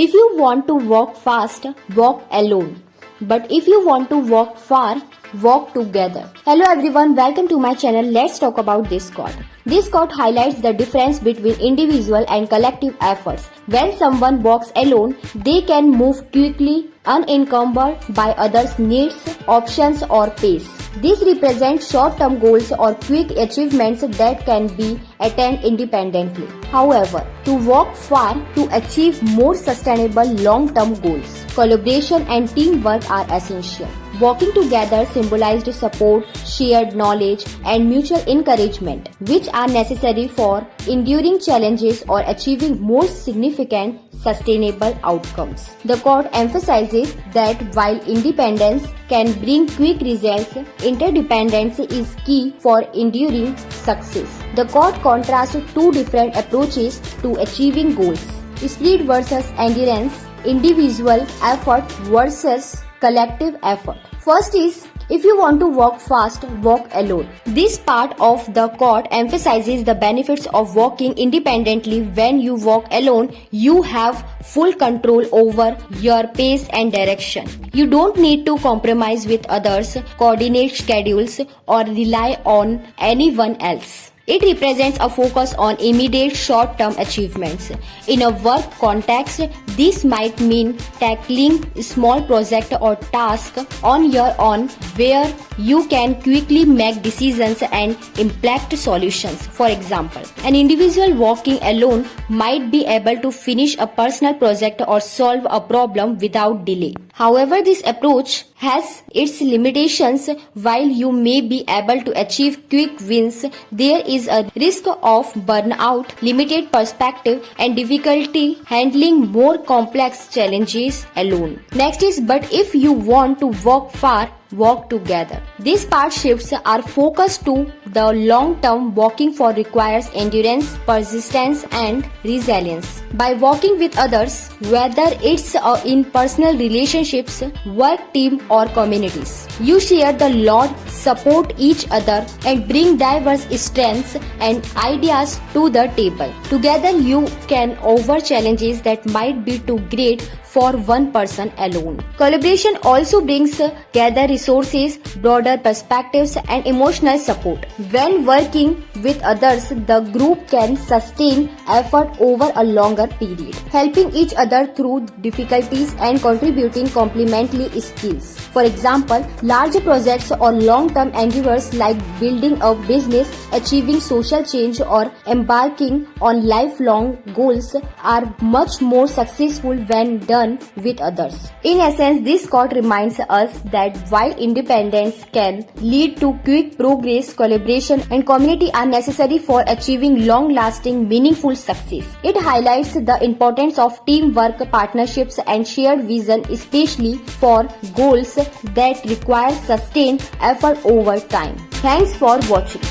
If you want to walk fast, walk alone. But if you want to walk far, walk together. Hello everyone, welcome to my channel. Let's talk about this quote. This quote highlights the difference between individual and collective efforts. When someone walks alone, they can move quickly, unencumbered by others' needs, options or pace. This represents short-term goals or quick achievements that can be attained independently. However, to walk far to achieve more sustainable long-term goals, collaboration and teamwork are essential. Walking together symbolized support, shared knowledge, and mutual encouragement, which are necessary for enduring challenges or achieving more significant sustainable outcomes. The quote emphasizes that while independence can bring quick results, interdependence is key for enduring success. The quote contrasts two different approaches to achieving goals: speed versus endurance, individual effort versus collective effort. First is, if you want to walk fast, walk alone. This part of the quote emphasizes the benefits of walking independently. When you walk alone, you have full control over your pace and direction. You don't need to compromise with others, coordinate schedules, or rely on anyone else. It represents a focus on immediate short-term achievements. In a work context, this might mean tackling small project or task on your own where you can quickly make decisions and impact solutions. For example, an individual walking alone might be able to finish a personal project or solve a problem without delay. However, this approach has its limitations. While you may be able to achieve quick wins, there is a risk of burnout, limited perspective, and difficulty handling more complex challenges alone. Next is, but if you want to walk far, walk together. This part shifts our focus to the long-term. Walking for requires endurance, persistence, and resilience. By walking with others, whether it's in personal relationships, work, team, or communities, you share the load, support each other, and bring diverse strengths and ideas to the table. Together, you can over challenges that might be too great for one person alone. Collaboration also brings together resources, broader perspectives, and emotional support. When working with others, the group can sustain effort over a longer period, helping each other through difficulties and contributing complementary skills. For example, large projects or long-term endeavors like building a business, achieving social change, or embarking on lifelong goals are much more successful when done with others. In essence, this quote reminds us that while independence can lead to quick progress, collaboration and community are necessary for achieving long-lasting, meaningful success. It highlights the importance of teamwork, partnerships and shared vision, especially for goals that require sustained effort over time. Thanks for watching.